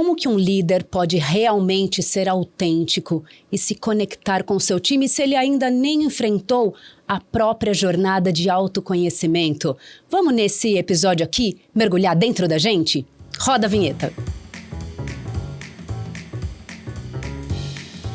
Como que um líder pode realmente ser autêntico e se conectar com o seu time se ele ainda nem enfrentou a própria jornada de autoconhecimento? Vamos nesse episódio aqui mergulhar dentro da gente? Roda a vinheta.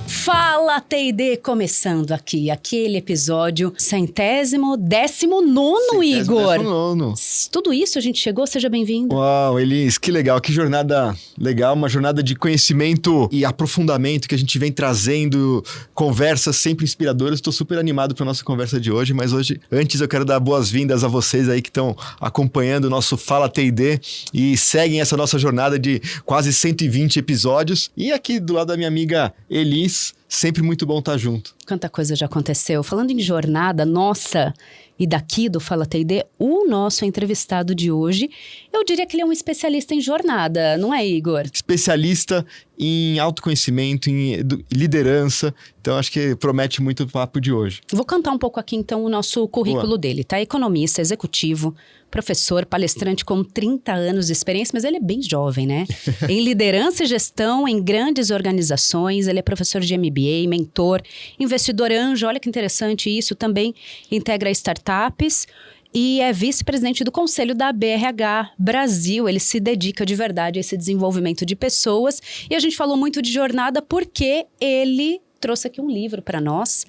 Fala T&D, começando aqui, aquele episódio 119º, Igor. 19º. Tudo isso a gente chegou, seja bem-vindo. Uau, Elis, que legal, que jornada legal, uma jornada de conhecimento e aprofundamento que a gente vem trazendo, conversas sempre inspiradoras. Estou super animado para a nossa conversa de hoje, mas antes eu quero dar boas-vindas a vocês aí que estão acompanhando o nosso Fala T&D e seguem essa nossa jornada de quase 120 episódios. E aqui do lado da minha amiga Elis, sempre muito bom estar junto. Quanta coisa já aconteceu. Falando em jornada, nossa, e daqui do Fala T&D, o nosso entrevistado de hoje, eu diria que ele é um especialista em jornada, não é, Igor? Especialista em autoconhecimento, em liderança. Então, acho que promete muito o papo de hoje. Vou cantar um pouco aqui, então, o nosso currículo dele, tá? Economista, executivo, professor, palestrante com 30 anos de experiência, mas ele é bem jovem, né? Em liderança e gestão em grandes organizações, ele é professor de MBA, mentor, investidor anjo, olha que interessante isso, também integra startups e é vice-presidente do conselho da BRH Brasil. Ele se dedica de verdade a esse desenvolvimento de pessoas e a gente falou muito de jornada porque ele trouxe aqui um livro para nós,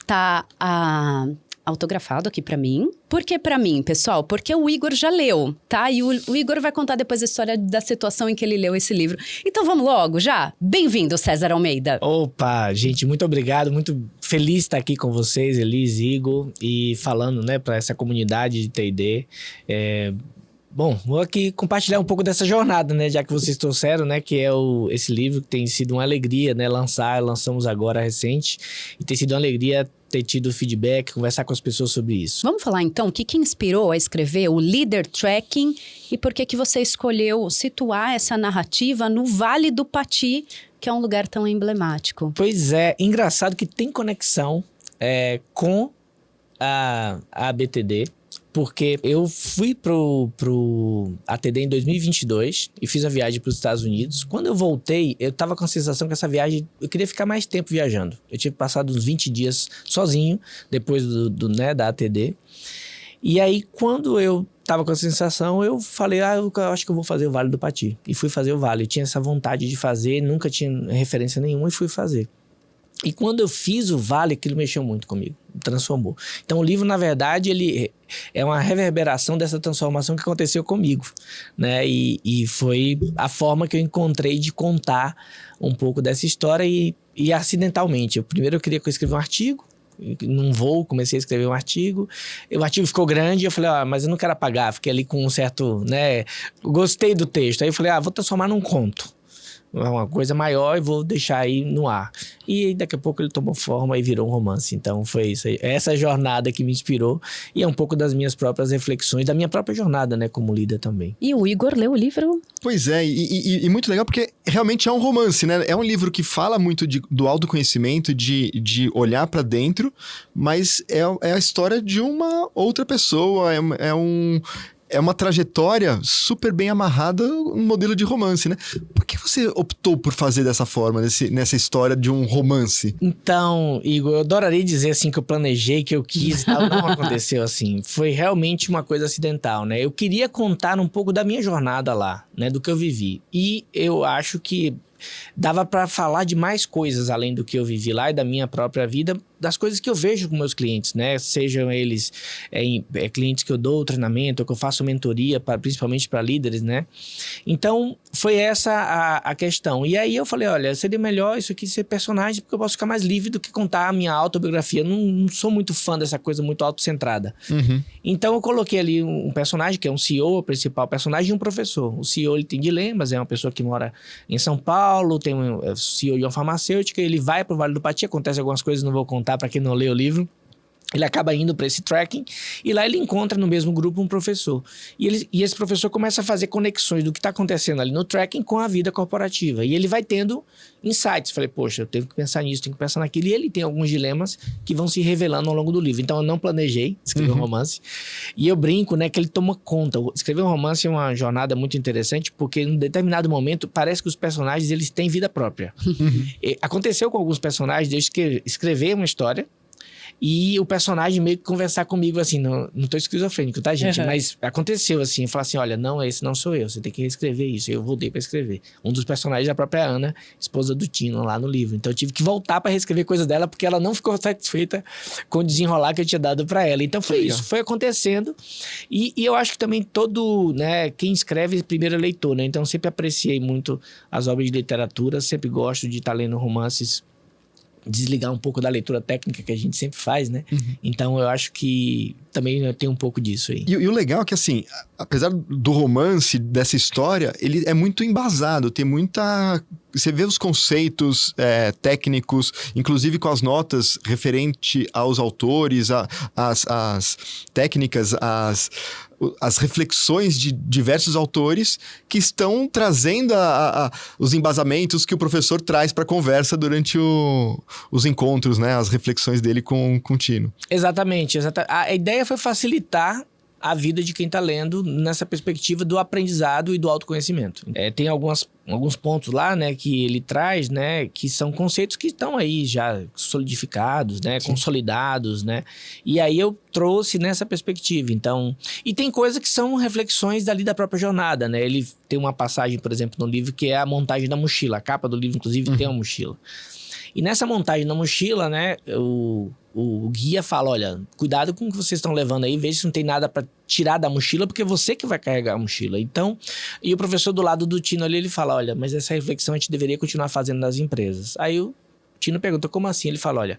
tá autografado aqui pra mim. Por que pra mim, pessoal? Porque o Igor já leu, tá? E o Igor vai contar depois a história da situação em que ele leu esse livro. Então vamos logo, já? Bem-vindo, César Almeida. Opa, gente, muito obrigado. Muito feliz de estar aqui com vocês, Elis, Igor, e falando, né, pra essa comunidade de T&D. Bom, vou aqui compartilhar um pouco dessa jornada, né, já que vocês trouxeram, né, que é esse livro que tem sido uma alegria, né, lançamos agora recente, e tem sido uma alegria ter tido feedback, conversar com as pessoas sobre isso. Vamos falar então o que inspirou a escrever o Leader Tracking e por que você escolheu situar essa narrativa no Vale do Pati, que é um lugar tão emblemático. Pois é, engraçado que tem conexão com a ABTD, porque eu fui pro ATD em 2022 e fiz a viagem para os Estados Unidos. Quando eu voltei, eu tava com a sensação que essa viagem, eu queria ficar mais tempo viajando. Eu tinha passado uns 20 dias sozinho, depois da ATD. E aí, quando eu tava com a sensação, eu falei, eu acho que eu vou fazer o Vale do Pati. E fui fazer o Vale. Eu tinha essa vontade de fazer, nunca tinha referência nenhuma e fui fazer. E quando eu fiz o Vale, aquilo mexeu muito comigo, transformou. Então o livro, na verdade, ele é uma reverberação dessa transformação que aconteceu comigo, né? E foi a forma que eu encontrei de contar um pouco dessa história e acidentalmente. Primeiro eu queria que eu escrevesse um artigo, num voo, comecei a escrever um artigo, o artigo ficou grande, eu falei, mas eu não quero apagar, fiquei ali com um certo, né? Gostei do texto, aí eu falei, vou transformar num conto. Uma coisa maior e vou deixar aí no ar. E daqui a pouco ele tomou forma e virou um romance. Então foi isso aí. Essa jornada que me inspirou e é um pouco das minhas próprias reflexões, da minha própria jornada, né, como líder também. E o Igor leu o livro? Pois é, e muito legal porque realmente é um romance, né? É um livro que fala muito do autoconhecimento, de olhar pra dentro, mas é a história de uma outra pessoa, é uma trajetória super bem amarrada no modelo de romance, né? Por que você optou por fazer dessa forma, nessa história de um romance? Então, Igor, eu adoraria dizer assim que eu planejei, que eu quis e tal. Não aconteceu assim. Foi realmente uma coisa acidental, né? Eu queria contar um pouco da minha jornada lá, né? Do que eu vivi. E eu acho que dava para falar de mais coisas além do que eu vivi lá e da minha própria vida, das coisas que eu vejo com meus clientes, né? Sejam eles clientes que eu dou treinamento, ou que eu faço mentoria, principalmente para líderes, né? Então, foi essa a questão. E aí eu falei, olha, seria melhor isso aqui ser personagem, porque eu posso ficar mais livre do que contar a minha autobiografia. Não sou muito fã dessa coisa muito autocentrada. Uhum. Então, eu coloquei ali um personagem, que é um CEO, o principal personagem, e um professor. O CEO, ele tem dilemas, é uma pessoa que mora em São Paulo, tem CEO de uma farmacêutica, ele vai pro Vale do Pati, acontece algumas coisas, não vou contar para quem não lê o livro. Ele acaba indo para esse tracking e lá ele encontra no mesmo grupo um professor. E esse professor começa a fazer conexões do que está acontecendo ali no tracking com a vida corporativa. E ele vai tendo insights. Falei, poxa, eu tenho que pensar nisso, tenho que pensar naquilo. E ele tem alguns dilemas que vão se revelando ao longo do livro. Então eu não planejei escrever um romance. E eu brinco, né, que ele toma conta. Escrever um romance é uma jornada muito interessante porque em um determinado momento parece que os personagens eles têm vida própria. Aconteceu com alguns personagens de eu escrever uma história e o personagem meio que conversar comigo assim, não tô esquizofrênico, tá, gente? Mas aconteceu assim, falar assim, olha, não, esse não sou eu, você tem que reescrever isso. Eu voltei pra escrever. Um dos personagens é a própria Ana, esposa do Tino, lá no livro. Então eu tive que voltar pra reescrever coisas dela, porque ela não ficou satisfeita com o desenrolar que eu tinha dado pra ela. Então foi isso, foi acontecendo. E eu acho que também todo, né, quem escreve primeiro é leitor, né? Então eu sempre apreciei muito as obras de literatura, sempre gosto de estar lendo romances, desligar um pouco da leitura técnica que a gente sempre faz, né? Então, eu acho que também tem um pouco disso aí. E o legal é que, assim, apesar do romance, dessa história, ele é muito embasado, tem muita... Você vê os conceitos técnicos, inclusive com as notas referente aos autores, as técnicas, as reflexões de diversos autores que estão trazendo os embasamentos que o professor traz para a conversa durante os encontros, né? As reflexões dele com o Tino. Exatamente. A ideia foi facilitar a vida de quem está lendo nessa perspectiva do aprendizado e do autoconhecimento. Tem alguns pontos lá, né, que ele traz, né, que são conceitos que estão aí já solidificados, né, consolidados, né, e aí eu trouxe nessa perspectiva. Então, e tem coisas que são reflexões dali da própria jornada, né, ele tem uma passagem, por exemplo, no livro que é a montagem da mochila, a capa do livro, inclusive, tem uma mochila. E nessa montagem da mochila, né, o guia fala, olha, cuidado com o que vocês estão levando aí, veja se não tem nada para tirar da mochila, porque é você que vai carregar a mochila. Então, e o professor do lado do Tino ali, ele fala, olha, mas essa reflexão a gente deveria continuar fazendo nas empresas. Aí o Tino pergunta, como assim? Ele fala, olha,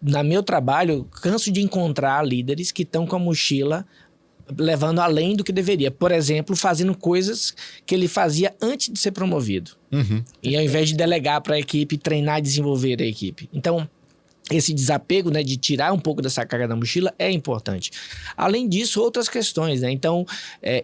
no meu trabalho, canso de encontrar líderes que estão com a mochila levando além do que deveria. Por exemplo, fazendo coisas que ele fazia antes de ser promovido. E ao invés de delegar para a equipe, treinar e desenvolver a equipe. Então, esse desapego, né, de tirar um pouco dessa carga da mochila é importante. Além disso, outras questões, né? Então,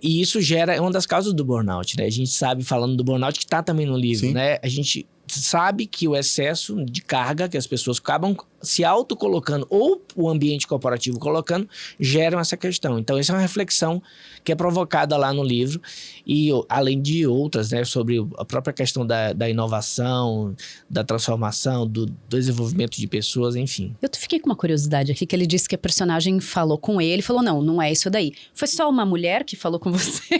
e isso é uma das causas do burnout, né? A gente sabe, falando do burnout, que está também no livro, Sim. né? A gente sabe que o excesso de carga que as pessoas acabam se autocolocando ou o ambiente corporativo colocando, geram essa questão. Então, essa é uma reflexão que é provocada lá no livro e além de outras, né, sobre a própria questão da inovação, da transformação, do desenvolvimento de pessoas, enfim. Eu fiquei com uma curiosidade aqui, que ele disse que a personagem falou com ele, falou, não é isso daí. Foi só uma mulher que falou com você?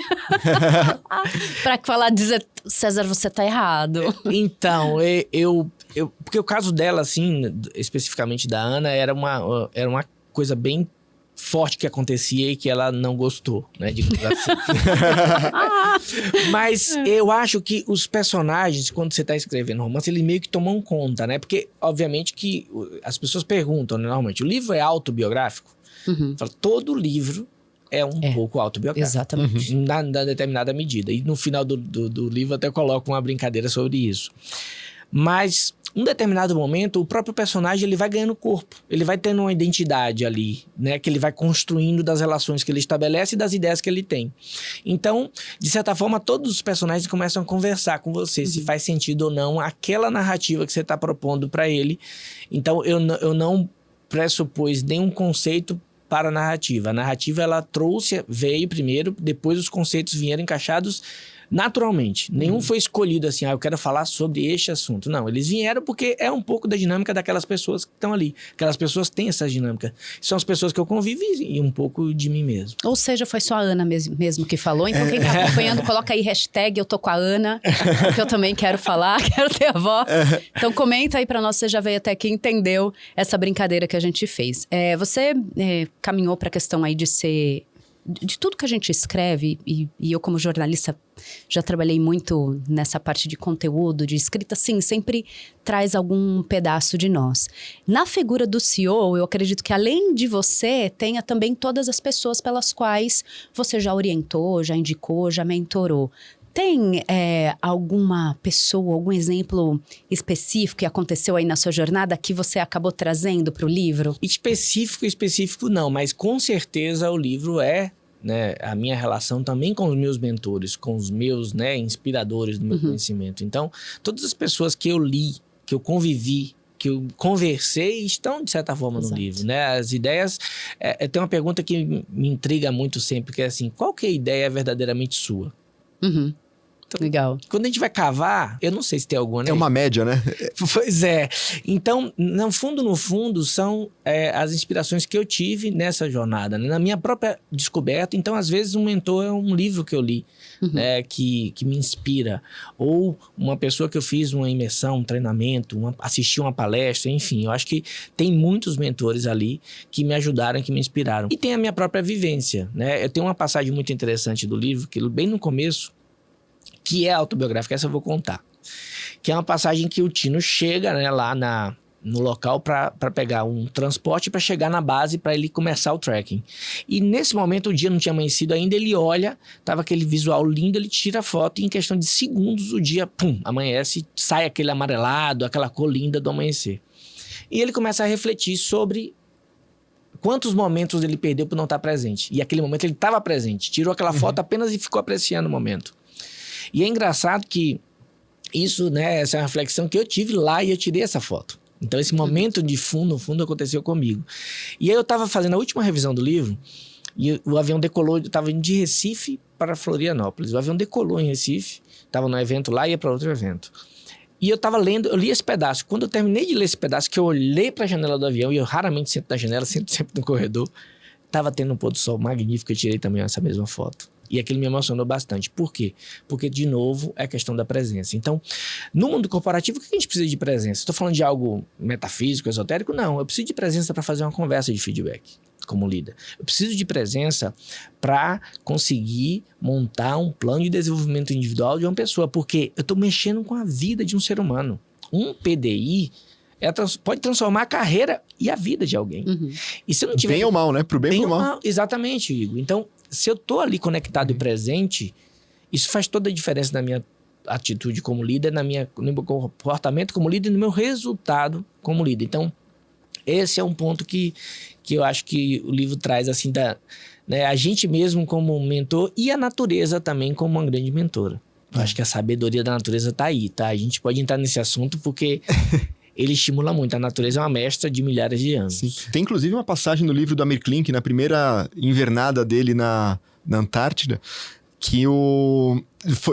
Pra falar, dizer, César, você tá errado. Então, porque o caso dela, assim, especificamente da Ana, era uma coisa bem forte que acontecia e que ela não gostou, né, digamos assim. Mas eu acho que os personagens, quando você tá escrevendo romance, eles meio que tomam conta, né? Porque, obviamente, que as pessoas perguntam, né, normalmente, o livro é autobiográfico? Todo livro é um pouco autobiográfico. Exatamente. Na determinada medida. E no final do livro até coloco uma brincadeira sobre isso. Mas, em um determinado momento, o próprio personagem ele vai ganhando corpo. Ele vai tendo uma identidade ali, né? Que ele vai construindo das relações que ele estabelece e das ideias que ele tem. Então, de certa forma, todos os personagens começam a conversar com você, se faz sentido ou não aquela narrativa que você está propondo para ele. Então, eu não pressupus nenhum conceito para a narrativa. A narrativa, ela veio primeiro, depois os conceitos vieram encaixados naturalmente. Nenhum foi escolhido assim, eu quero falar sobre este assunto. Não, eles vieram porque é um pouco da dinâmica daquelas pessoas que estão ali. Aquelas pessoas têm essa dinâmica. São as pessoas que eu convivo e um pouco de mim mesmo. Ou seja, foi só a Ana mesmo que falou. Então, quem tá acompanhando, coloca aí hashtag eu tô com a Ana, porque eu também quero falar, quero ter a voz. Então, comenta aí pra nós, você já veio até aqui e entendeu essa brincadeira que a gente fez. Você caminhou pra questão aí de ser... De tudo que a gente escreve, e eu como jornalista já trabalhei muito nessa parte de conteúdo, de escrita, sim, sempre traz algum pedaço de nós. Na figura do CEO, eu acredito que além de você, tenha também todas as pessoas pelas quais você já orientou, já indicou, já mentorou. Tem alguma pessoa, algum exemplo específico que aconteceu aí na sua jornada que você acabou trazendo para o livro? Específico não, mas com certeza o livro né, a minha relação também com os meus mentores, com os meus, né, inspiradores do meu conhecimento. Então, todas as pessoas que eu li, que eu convivi, que eu conversei, estão, de certa forma, no livro, né? As ideias... tem uma pergunta que me intriga muito sempre, que é assim, qual que é a ideia verdadeiramente sua? Uhum. Então, legal. Quando a gente vai cavar, eu não sei se tem alguma, né? É uma média, né? Pois é. Então, no fundo, são as inspirações que eu tive nessa jornada, né? Na minha própria descoberta. Então, às vezes, um mentor é um livro que eu li, né? que me inspira. Ou uma pessoa que eu fiz uma imersão, um treinamento, assisti uma palestra, enfim. Eu acho que tem muitos mentores ali que me ajudaram, que me inspiraram. E tem a minha própria vivência, né? Eu tenho uma passagem muito interessante do livro, que bem no começo, que é autobiográfica, essa eu vou contar. Que é uma passagem que o Tino chega, né, lá no local para pegar um transporte para chegar na base para ele começar o trekking. E nesse momento o dia não tinha amanhecido ainda, ele olha, tava aquele visual lindo, ele tira a foto e em questão de segundos o dia, pum, amanhece, sai aquele amarelado, aquela cor linda do amanhecer. E ele começa a refletir sobre quantos momentos ele perdeu por não estar presente. E aquele momento ele estava presente, tirou aquela foto apenas e ficou apreciando o momento. E é engraçado que isso, né, essa é uma reflexão que eu tive lá e eu tirei essa foto. Então, esse momento de fundo, no fundo, aconteceu comigo. E aí eu estava fazendo a última revisão do livro e o avião decolou, eu estava indo de Recife para Florianópolis. O avião decolou em Recife, estava no evento lá e ia para outro evento. E eu estava lendo, eu li esse pedaço. Quando eu terminei de ler esse pedaço, que eu olhei para a janela do avião, e eu raramente sento na janela, sento sempre no corredor, estava tendo um pôr do sol magnífico, eu tirei também essa mesma foto. E aquilo me emocionou bastante. Por quê? Porque, de novo, é a questão da presença. Então, no mundo corporativo, o que a gente precisa de presença? Estou falando de algo metafísico, esotérico? Não. Eu preciso de presença para fazer uma conversa de feedback como líder. Eu preciso de presença para conseguir montar um plano de desenvolvimento individual de uma pessoa. Porque eu estou mexendo com a vida de um ser humano. Um PDI pode transformar a carreira e a vida de alguém. E se eu não tiver... Bem ou mal, né? Pro bem ou mal. Exatamente, Igor. Então, se eu tô ali conectado e presente, isso faz toda a diferença na minha atitude como líder, no meu comportamento como líder e no meu resultado como líder. Então, esse é um ponto que eu acho que o livro traz, assim, né, a gente mesmo como mentor e a natureza também como uma grande mentora. Eu acho que a sabedoria da natureza tá aí, tá? A gente pode entrar nesse assunto porque... ele estimula muito. A natureza é uma mestra de milhares de anos. Sim. Tem, inclusive, uma passagem no livro do Amir Klink, na primeira invernada dele na Antártida, que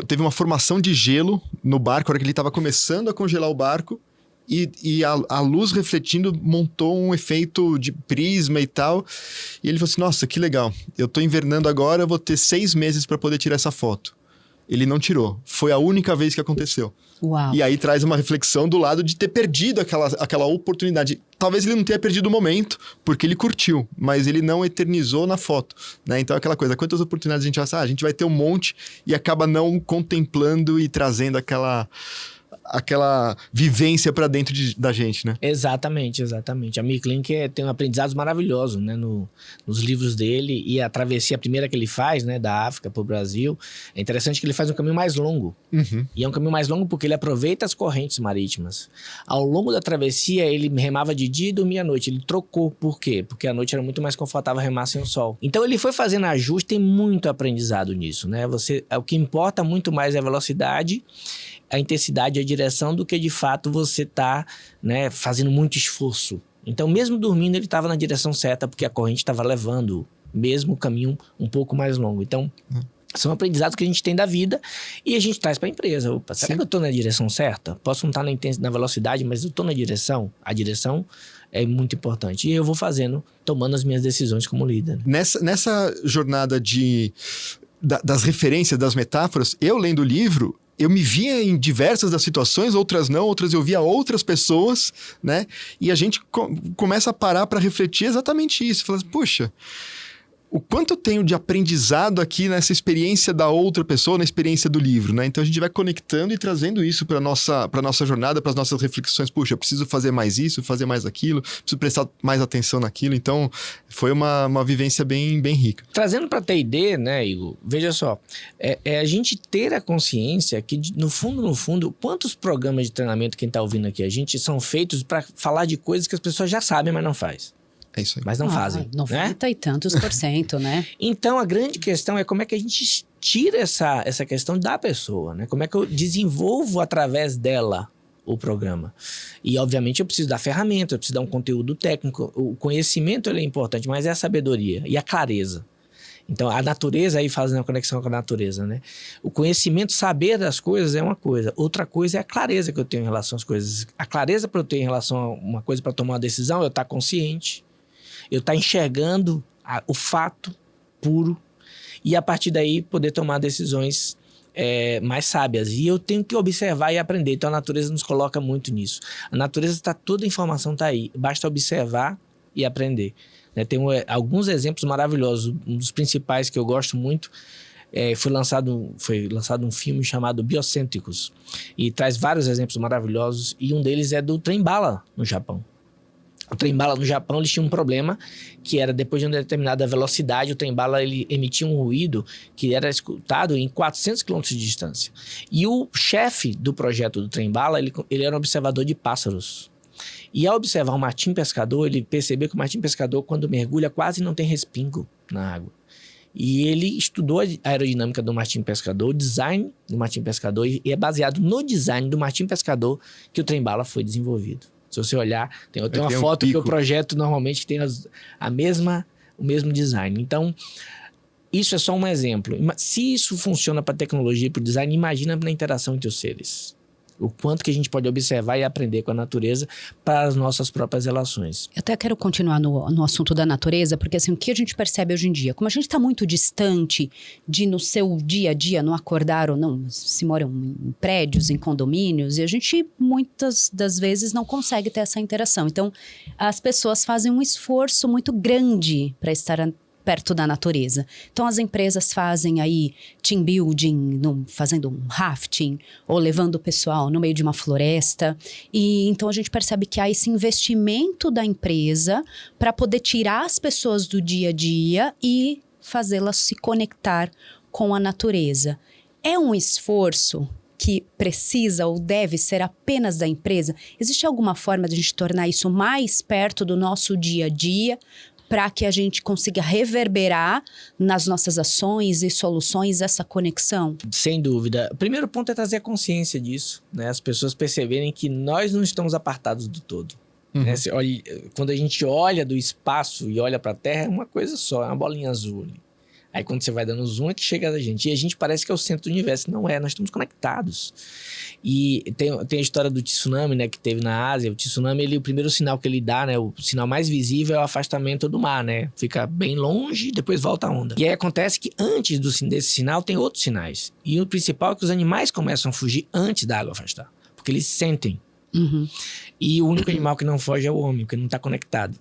teve uma formação de gelo no barco, a hora que ele estava começando a congelar o barco, e a luz refletindo montou um efeito de prisma e tal. E ele falou assim, nossa, que legal. Eu tô invernando agora, eu vou ter 6 meses para poder tirar essa foto. Ele não tirou. Foi a única vez que aconteceu. Uau. E aí traz uma reflexão do lado de ter perdido aquela oportunidade. Talvez ele não tenha perdido o momento, porque ele curtiu, mas ele não eternizou na foto, né? Então, aquela coisa, quantas oportunidades a gente vai... a gente vai ter um monte e acaba não contemplando e trazendo aquela vivência para dentro da gente, né? Exatamente. A Amir Klink tem um aprendizado maravilhoso, né? Nos livros dele e a travessia primeira que ele faz, né? Da África para o Brasil. É interessante que ele faz um caminho mais longo. E é um caminho mais longo porque ele aproveita as correntes marítimas. Ao longo da travessia, ele remava de dia e dormia à noite. Ele trocou. Por quê? Porque à noite era muito mais confortável remar sem o sol. Então, ele foi fazendo ajuste, tem muito aprendizado nisso, né? O que importa muito mais é a velocidade, a intensidade e a direção do que de fato você tá, né, fazendo muito esforço. Então, mesmo dormindo, ele estava na direção certa porque a corrente estava levando mesmo o caminho um pouco mais longo. Então, são aprendizados que a gente tem da vida e a gente traz para a empresa. Opa, será que eu estou na direção certa? Posso não estar na velocidade, mas eu estou na direção? A direção é muito importante. E eu vou tomando as minhas decisões como líder. Nessa jornada das referências, das metáforas, eu lendo o livro, eu me via em diversas das situações, outras não, outras eu via outras pessoas, né? E a gente começa a parar para refletir exatamente isso. Fala, puxa, o quanto eu tenho de aprendizado aqui nessa experiência da outra pessoa, na experiência do livro, né? Então a gente vai conectando e trazendo isso para nossa jornada, para as nossas reflexões. Puxa, eu preciso fazer mais isso, fazer mais aquilo, preciso prestar mais atenção naquilo. Então foi uma vivência bem, bem rica. Trazendo para T&D, né, Igor? Veja só, a gente ter a consciência que, no fundo, quantos programas de treinamento, quem está ouvindo aqui, a gente são feitos para falar de coisas que as pessoas já sabem, mas não faz. É isso aí. Mas não fazem, 90 e tantos %, né? Então, a grande questão é como é que a gente tira essa questão da pessoa, né? Como é que eu desenvolvo através dela o programa. E, obviamente, eu preciso da ferramenta, eu preciso dar um conteúdo técnico. O conhecimento, ele é importante, mas é a sabedoria e a clareza. Então, a natureza, aí fazendo a conexão com a natureza, né? O conhecimento, saber das coisas é uma coisa. Outra coisa é a clareza que eu tenho em relação às coisas. A clareza para eu ter em relação a uma coisa para tomar uma decisão, eu estar consciente, eu estar enxergando o fato puro e, a partir daí, poder tomar decisões mais sábias. E eu tenho que observar e aprender. Então, a natureza nos coloca muito nisso. A natureza está, toda a informação está aí. Basta observar e aprender. Tem alguns exemplos maravilhosos. Um dos principais que eu gosto muito foi lançado um filme chamado Biocêntricos e traz vários exemplos maravilhosos, e um deles é do trem-bala no Japão. O trem-bala no Japão, eles tinham um problema que era, depois de uma determinada velocidade, o trem-bala ele emitia um ruído que era escutado em 400 km de distância. E o chefe do projeto do trem-bala, ele era um observador de pássaros. E ao observar o martim pescador, ele percebeu que o martim pescador, quando mergulha, quase não tem respingo na água. E ele estudou a aerodinâmica do martim pescador, o design do martim pescador, e é baseado no design do martim pescador que o trem-bala foi desenvolvido. Se você olhar, tem uma foto que eu projeto normalmente que tem o mesmo design. Então, isso é só um exemplo. Se isso funciona para tecnologia e para o design, imagina na interação entre os seres. O quanto que a gente pode observar e aprender com a natureza para as nossas próprias relações. Eu até quero continuar no assunto da natureza, porque assim, o que a gente percebe hoje em dia? Como a gente está muito distante de, no seu dia a dia, não acordar ou não, se moram em prédios, em condomínios, e a gente, muitas das vezes, não consegue ter essa interação. Então, as pessoas fazem um esforço muito grande para estar perto da natureza. Então, as empresas fazem aí team building, fazendo um rafting, ou levando o pessoal no meio de uma floresta. E então, a gente percebe que há esse investimento da empresa para poder tirar as pessoas do dia a dia e fazê-las se conectar com a natureza. É um esforço que precisa ou deve ser apenas da empresa? Existe alguma forma de a gente tornar isso mais perto do nosso dia a dia, para que a gente consiga reverberar nas nossas ações e soluções essa conexão? Sem dúvida. O primeiro ponto é trazer a consciência disso, né? As pessoas perceberem que nós não estamos apartados do todo. Uhum. Né? Quando a gente olha do espaço e olha para a Terra, é uma coisa só, é uma bolinha azul ali. Aí quando você vai dando zoom é que chega a gente. E a gente parece que é o centro do universo. Não é, nós estamos conectados. E tem a história do tsunami, né, que teve na Ásia. O tsunami, o primeiro sinal que ele dá, né, o sinal mais visível é o afastamento do mar, né? Fica bem longe e depois volta a onda. E aí acontece que antes desse sinal tem outros sinais. E o principal é que os animais começam a fugir antes da água afastar. Porque eles sentem. Uhum. E o único animal que não foge é o homem, porque não está conectado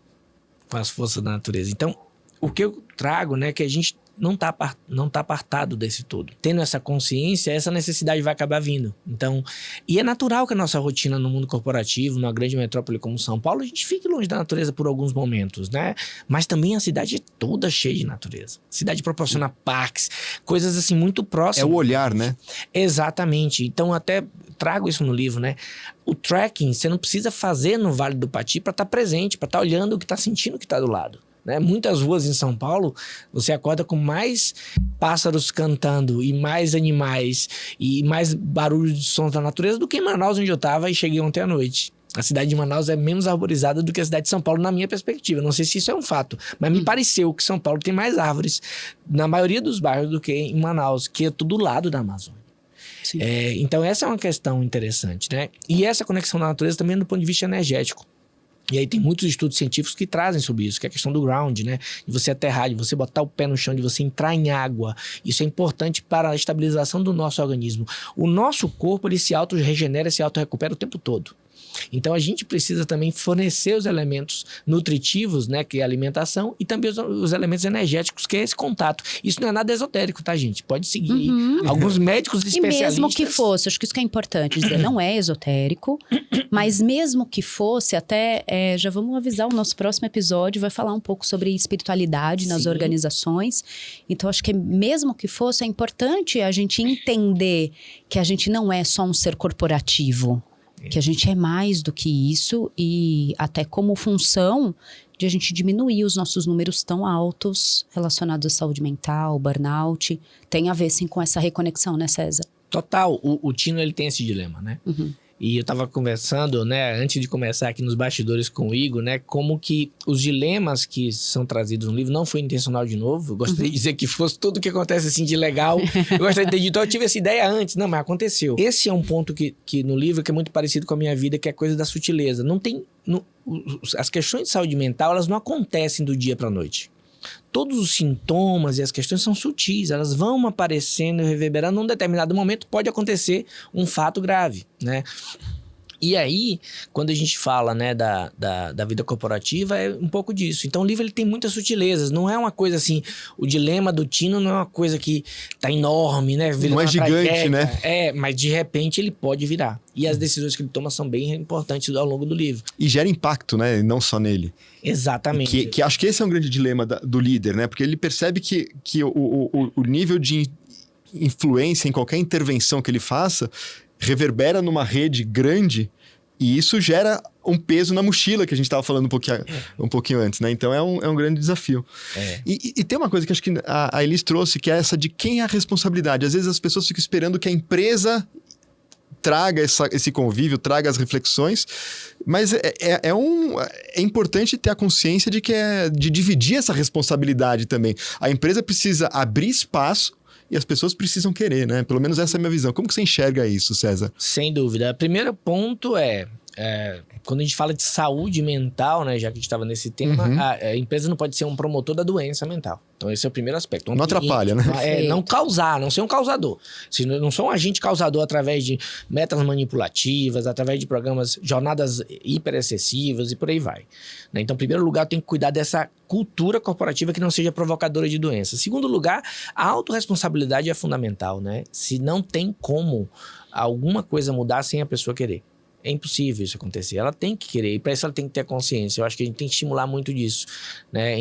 com as forças da natureza. Então, o que eu trago, né, é que a gente não tá apartado desse todo. Tendo essa consciência, essa necessidade vai acabar vindo. Então, e é natural que a nossa rotina no mundo corporativo, numa grande metrópole como São Paulo, a gente fique longe da natureza por alguns momentos, né? Mas também a cidade é toda cheia de natureza. A cidade proporciona parques, coisas assim muito próximas. É o olhar, né? Exatamente. Então, até trago isso no livro, né? O trekking, você não precisa fazer no Vale do Pati para estar presente, para estar olhando o que está sentindo o que está do lado. Né? Muitas ruas em São Paulo, você acorda com mais pássaros cantando e mais animais e mais barulho de sons da natureza do que em Manaus, onde eu estava e cheguei ontem à noite. A cidade de Manaus é menos arborizada do que a cidade de São Paulo, na minha perspectiva. Não sei se isso é um fato, mas me pareceu que São Paulo tem mais árvores na maioria dos bairros do que em Manaus, que é tudo do lado da Amazônia. Então essa é uma questão interessante, né? E essa conexão da natureza também do ponto de vista energético. E aí tem muitos estudos científicos que trazem sobre isso, que é a questão do ground, né? De você aterrar, de você botar o pé no chão, de você entrar em água. Isso é importante para a estabilização do nosso organismo. O nosso corpo, ele se auto-regenera, se auto-recupera o tempo todo. Então, a gente precisa também fornecer os elementos nutritivos, né, que é a alimentação, e também os elementos energéticos, que é esse contato. Isso não é nada esotérico, tá, gente? Pode seguir. Alguns médicos especialistas... E mesmo que fosse, acho que isso que é importante dizer, não é esotérico, mas mesmo que fosse, até já vamos avisar, o nosso próximo episódio vai falar um pouco sobre espiritualidade nas organizações. Então, acho que mesmo que fosse, é importante a gente entender que a gente não é só um ser corporativo, que a gente é mais do que isso, e até como função de a gente diminuir os nossos números tão altos relacionados à saúde mental, burnout. Tem a ver, sim, com essa reconexão, né, César? Total. O Tino, ele tem esse dilema, né? E eu tava conversando, né, antes de começar aqui nos bastidores com o Igor, né, como que os dilemas que são trazidos no livro não foi intencional de novo. Eu gostaria de dizer que fosse tudo que acontece assim de legal. Eu gostaria de ter dito, eu tive essa ideia antes. Não, mas aconteceu. Esse é um ponto que no livro que é muito parecido com a minha vida, que é a coisa da sutileza. Não tem... as questões de saúde mental, elas não acontecem do dia pra noite. Todos os sintomas e as questões são sutis, elas vão aparecendo e reverberando. Num determinado momento pode acontecer um fato grave, né? E aí, quando a gente fala, né, da vida corporativa, é um pouco disso. Então, o livro ele tem muitas sutilezas. Não é uma coisa assim... O dilema do Tino não é uma coisa que tá enorme, né? Não é gigante, tragédia, né? Mas de repente ele pode virar. E as decisões que ele toma são bem importantes ao longo do livro. E gera impacto, né? Não só nele. Exatamente. Que acho que esse é um grande dilema do líder, né? Porque ele percebe que o nível de influência em qualquer intervenção que ele faça reverbera numa rede grande, e isso gera um peso na mochila, que a gente estava falando um pouquinho antes, né? Então é um grande desafio. E tem uma coisa que acho que a Elis trouxe, que é essa de quem é a responsabilidade. Às vezes as pessoas ficam esperando que a empresa traga esse convívio, traga as reflexões, mas é importante ter a consciência de dividir essa responsabilidade também. A empresa precisa abrir espaço e as pessoas precisam querer, né? Pelo menos essa é a minha visão. Como que você enxerga isso, César? Sem dúvida. O primeiro ponto quando a gente fala de saúde mental, né, já que a gente estava nesse tema, a empresa não pode ser um promotor da doença mental. Então, esse é o primeiro aspecto. Não atrapalha, né? Não ser um causador. Não sou um agente causador através de metas manipulativas, através de programas, jornadas hiperexcessivas e por aí vai. Né? Então, em primeiro lugar, tem que cuidar dessa cultura corporativa que não seja provocadora de doença. Em segundo lugar, a autorresponsabilidade é fundamental, né? Se não tem como alguma coisa mudar sem a pessoa querer. É impossível isso acontecer. Ela tem que querer, e para isso ela tem que ter consciência. Eu acho que a gente tem que estimular muito disso, né?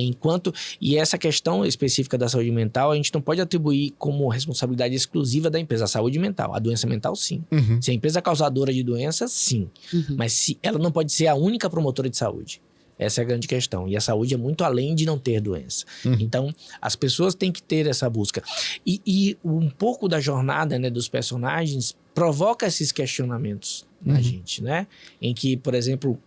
E essa questão específica da saúde mental, a gente não pode atribuir como responsabilidade exclusiva da empresa. A saúde mental, a doença mental, sim. Se a empresa é causadora de doença, sim. Mas ela não pode ser a única promotora de saúde. Essa é a grande questão. E a saúde é muito além de não ter doença. Então, as pessoas têm que ter essa busca. E um pouco da jornada, né, dos personagens provoca esses questionamentos na gente, né? Em que, por exemplo,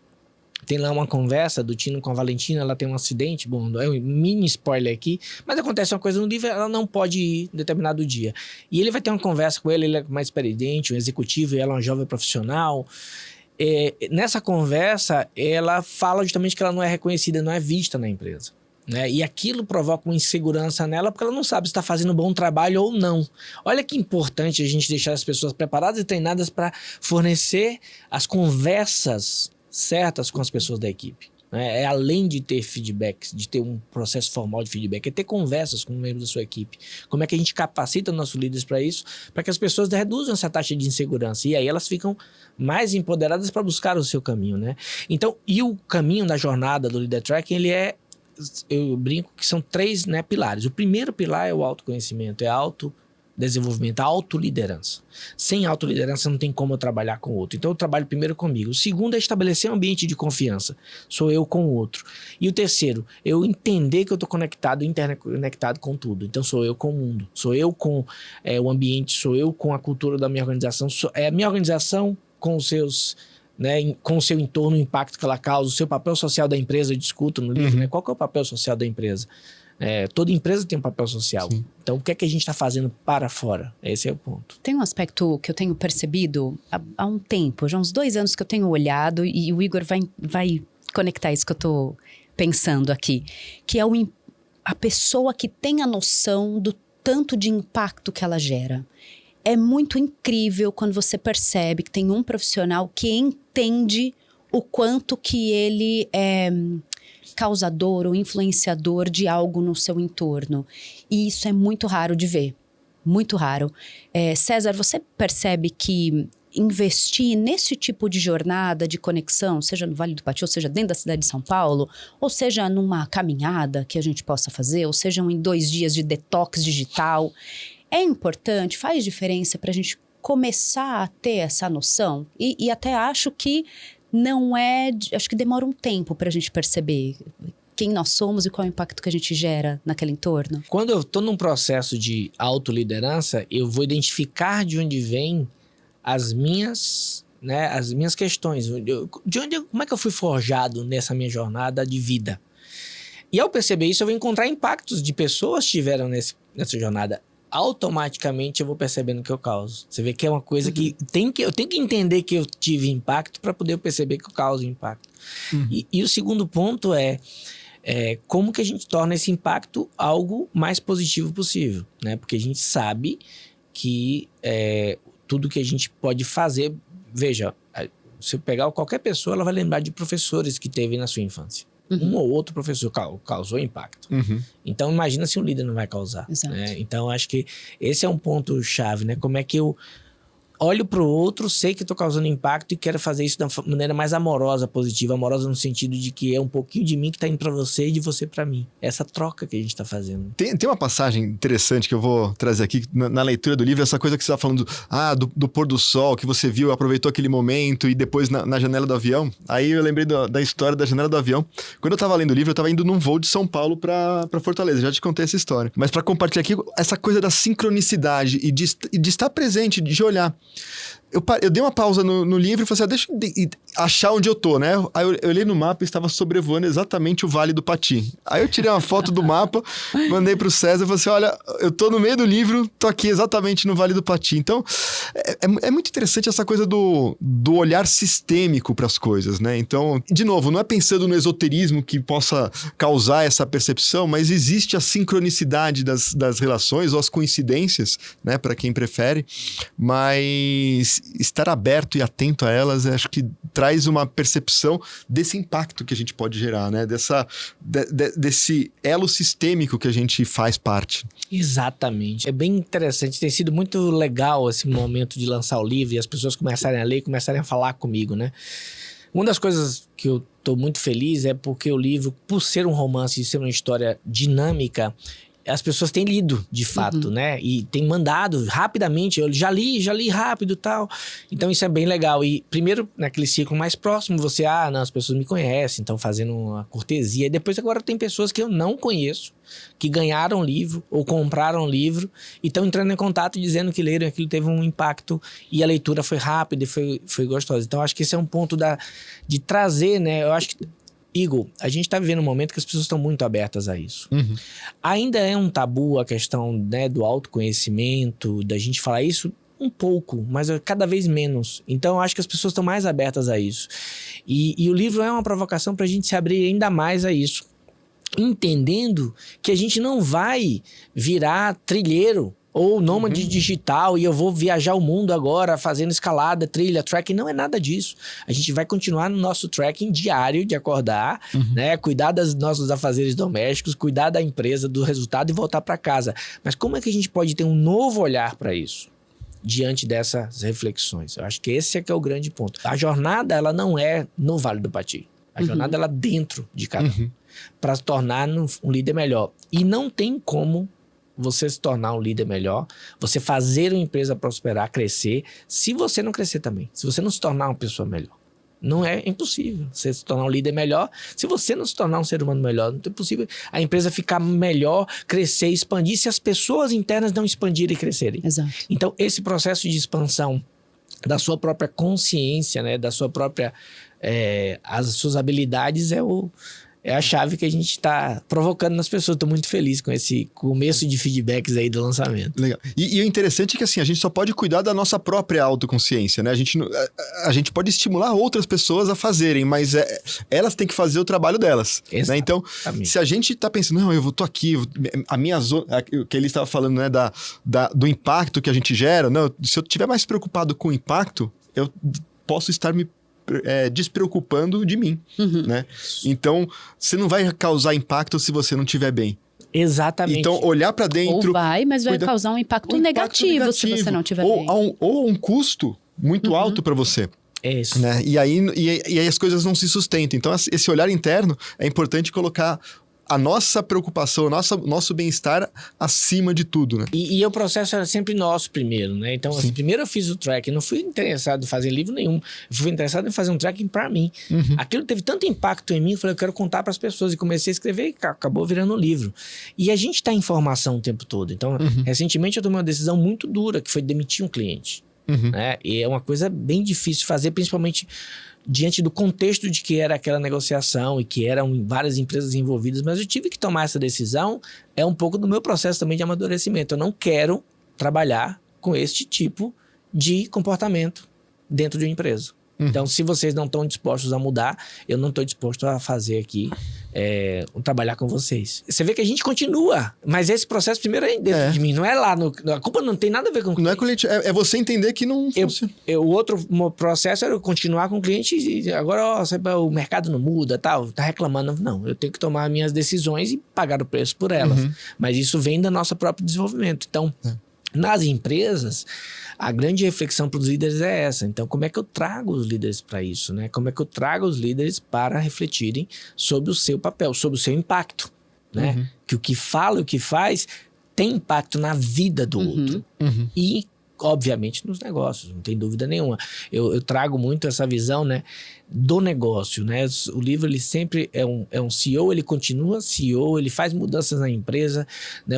tem lá uma conversa do Tino com a Valentina, ela tem um acidente, bom, é um mini spoiler aqui, mas acontece uma coisa no livro, ela não pode ir em determinado dia. E ele vai ter uma conversa com ele é mais experiente, um executivo, e ela é uma jovem profissional. Nessa conversa, ela fala justamente que ela não é reconhecida, não é vista na empresa. Né? E aquilo provoca uma insegurança nela, porque ela não sabe se está fazendo um bom trabalho ou não. Olha que importante a gente deixar as pessoas preparadas e treinadas para fornecer as conversas certas com as pessoas da equipe. Né? Além de ter feedbacks, de ter um processo formal de feedback, é ter conversas com membros da sua equipe. Como é que a gente capacita nossos líderes para isso? Para que as pessoas reduzam essa taxa de insegurança. E aí elas ficam mais empoderadas para buscar o seu caminho. Né? Então, e o caminho da jornada do Leader Tracking, eu brinco que são 3, né, pilares. O primeiro pilar é o autoconhecimento, é autodesenvolvimento, a autoliderança. Sem autoliderança não tem como eu trabalhar com o outro. Então eu trabalho primeiro comigo. O segundo é estabelecer um ambiente de confiança. Sou eu com o outro. E o terceiro, eu entender que eu estou conectado, interconectado com tudo. Então sou eu com o mundo. Sou eu com o ambiente, sou eu com a cultura da minha organização. É a minha organização com os seus... Né, com o seu entorno, o impacto que ela causa, o seu papel social da empresa, eu discuto no livro, né? Qual que é o papel social da empresa? Toda empresa tem um papel social. Sim. Então, o que é que a gente está fazendo para fora? Esse é o ponto. Tem um aspecto que eu tenho percebido há um tempo, já uns 2 anos que eu tenho olhado, e o Igor vai conectar isso que eu estou pensando aqui, que é a pessoa que tem a noção do tanto de impacto que ela gera. é muito incrível quando você percebe que tem um profissional que entende o quanto que ele é causador ou influenciador de algo no seu entorno. E isso é muito raro de ver. Muito raro. César, você percebe que investir nesse tipo de jornada de conexão, seja no Vale do Pati, ou seja dentro da cidade de São Paulo, ou seja numa caminhada que a gente possa fazer, ou seja em 2 dias de detox digital, é importante, faz diferença para a gente começar a ter essa noção? E até acho que acho que demora um tempo para a gente perceber quem nós somos e qual é o impacto que a gente gera naquele entorno. Quando eu estou num processo de autoliderança, eu vou identificar de onde vem as minhas questões. Como é que eu fui forjado nessa minha jornada de vida? E ao perceber isso, eu vou encontrar impactos de pessoas que estiveram nessa jornada. Automaticamente eu vou percebendo que eu causo. Você vê que é uma coisa que eu tenho que entender que eu tive impacto para poder perceber que eu causo impacto. E o segundo ponto é como que a gente torna esse impacto algo mais positivo possível, né? Porque a gente sabe que tudo que a gente pode fazer... Veja, se eu pegar qualquer pessoa, ela vai lembrar de professores que teve na sua infância. Um ou outro professor causou impacto. Então, imagina se um líder não vai causar. Né? Então, acho que esse é um ponto chave, né? Como é que eu olho para o outro, sei que estou causando impacto e quero fazer isso da maneira mais amorosa, positiva. Amorosa no sentido de que é um pouquinho de mim que está indo para você e de você para mim. Essa troca que a gente está fazendo. Tem uma passagem interessante que eu vou trazer aqui na leitura do livro, essa coisa que você está falando do pôr do sol, que você viu, aproveitou aquele momento e depois na janela do avião. Aí eu lembrei da história da janela do avião. Quando eu estava lendo o livro, eu estava indo num voo de São Paulo para Fortaleza. Já te contei essa história. Mas para compartilhar aqui, essa coisa da sincronicidade e de estar presente, de olhar. Eu dei uma pausa no livro e falei assim, deixa eu achar onde eu tô, né? Aí eu olhei no mapa e estava sobrevoando exatamente o Vale do Pati. Aí eu tirei uma foto do mapa, mandei pro César e falei assim, olha, eu tô no meio do livro, tô aqui exatamente no Vale do Pati. Então, é muito interessante essa coisa do olhar sistêmico para as coisas, né? Então, de novo, não é pensando no esoterismo que possa causar essa percepção, mas existe a sincronicidade das relações ou as coincidências, né? Para quem prefere, mas estar aberto e atento a elas, acho que traz uma percepção desse impacto que a gente pode gerar, né? Desse elo sistêmico que a gente faz parte. Exatamente. É bem interessante. Tem sido muito legal esse momento de lançar o livro e as pessoas começarem a ler e começarem a falar comigo, né? Uma das coisas que eu estou muito feliz é porque o livro, por ser um romance e ser uma história dinâmica, as pessoas têm lido, de fato, né? E têm mandado rapidamente. Eu já li rápido e tal. Então, isso é bem legal. E, primeiro, naquele círculo mais próximo, você... não, as pessoas me conhecem, estão fazendo uma cortesia. E depois, agora, tem pessoas que eu não conheço, que ganharam livro ou compraram livro e estão entrando em contato dizendo que leram, aquilo teve um impacto e a leitura foi rápida e foi gostosa. Então, acho que esse é um ponto de trazer, né? Eu acho que... Igor, a gente está vivendo um momento que as pessoas estão muito abertas a isso. Ainda é um tabu a questão, né, do autoconhecimento, da gente falar isso um pouco, mas cada vez menos. Então, eu acho que as pessoas estão mais abertas a isso. E o livro é uma provocação para a gente se abrir ainda mais a isso. Entendendo que a gente não vai virar trilheiro ou nômade digital, e eu vou viajar o mundo agora fazendo escalada, trilha, trekking. Não é nada disso. A gente vai continuar no nosso trekking diário de acordar, né? Cuidar dos nossos afazeres domésticos, cuidar da empresa, do resultado e voltar para casa. Mas como é que a gente pode ter um novo olhar para isso? Diante dessas reflexões. Eu acho que esse é que é o grande ponto. A jornada, ela não é no Vale do Pati. A jornada, ela é dentro de cada um. Para se tornar um líder melhor. E não tem como você se tornar um líder melhor, você fazer uma empresa prosperar, crescer, se você não crescer também, se você não se tornar uma pessoa melhor. Não é impossível você se tornar um líder melhor, se você não se tornar um ser humano melhor. Não é possível a empresa ficar melhor, crescer, expandir, se as pessoas internas não expandirem e crescerem. Exato. Então, esse processo de expansão da sua própria consciência, né, da sua própria... as suas habilidades é é a chave que a gente está provocando nas pessoas. Estou muito feliz com esse começo de feedbacks aí do lançamento. Legal. E o interessante é que assim, a gente só pode cuidar da nossa própria autoconsciência, né? A gente pode estimular outras pessoas a fazerem, mas elas têm que fazer o trabalho delas. Né? Então, se a gente tá pensando, não, eu tô aqui, a minha zona, o que ele estava falando, né, do impacto que a gente gera, não, se eu estiver mais preocupado com o impacto, eu posso estar me despreocupando de mim, né? Então, você não vai causar impacto se você não estiver bem. Exatamente. Então, olhar para dentro... Mas vai causar um impacto negativo se você não estiver bem. Ou um custo muito alto para você. É isso. Né? E aí as coisas não se sustentam. Então, esse olhar interno é importante colocar a nossa preocupação, o nosso bem-estar acima de tudo, né? E o processo era sempre nosso primeiro, né? Então, assim, primeiro eu fiz o tracking, não fui interessado em fazer livro nenhum, fui interessado em fazer um tracking para mim. Aquilo teve tanto impacto em mim, eu falei, eu quero contar para as pessoas, e comecei a escrever e acabou virando um livro. E a gente está em formação o tempo todo. Então, recentemente eu tomei uma decisão muito dura, que foi demitir um cliente. Né? E é uma coisa bem difícil de fazer, principalmente diante do contexto de que era aquela negociação e que eram várias empresas envolvidas, mas eu tive que tomar essa decisão, é um pouco do meu processo também de amadurecimento. Eu não quero trabalhar com este tipo de comportamento dentro de uma empresa. Então, se vocês não estão dispostos a mudar, eu não estou disposto a fazer aqui, trabalhar com vocês. Você vê que a gente continua, mas esse processo primeiro é dentro de mim, não é lá. A culpa não tem nada a ver com o cliente. Não é coletivo, é você entender que não funciona. O outro processo era eu continuar com o cliente e agora o mercado não muda, tá reclamando. Não, eu tenho que tomar minhas decisões e pagar o preço por elas. Mas isso vem do nosso próprio desenvolvimento. Então, nas empresas, a grande reflexão para os líderes é essa. Então, como é que eu trago os líderes para isso, né? Como é que eu trago os líderes para refletirem sobre o seu papel, sobre o seu impacto, né? Que o que fala, o que faz, tem impacto na vida do outro. E, obviamente, nos negócios, não tem dúvida nenhuma. Eu trago muito essa visão, né, do negócio, né? O livro, ele sempre é um CEO, ele continua CEO, ele faz mudanças na empresa, né?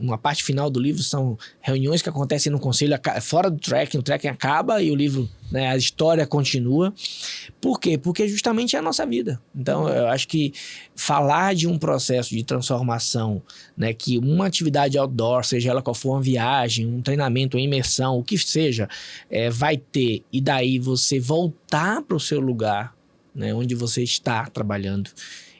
Uma parte final do livro são reuniões que acontecem no conselho fora do tracking, o tracking acaba e o livro, né, a história continua. Por quê? Porque justamente é a nossa vida. Então, eu acho que falar de um processo de transformação, né, que uma atividade outdoor, seja ela qual for, uma viagem, um treinamento, uma imersão, o que seja, vai ter, e daí você voltar para o seu lugar, né, onde você está trabalhando,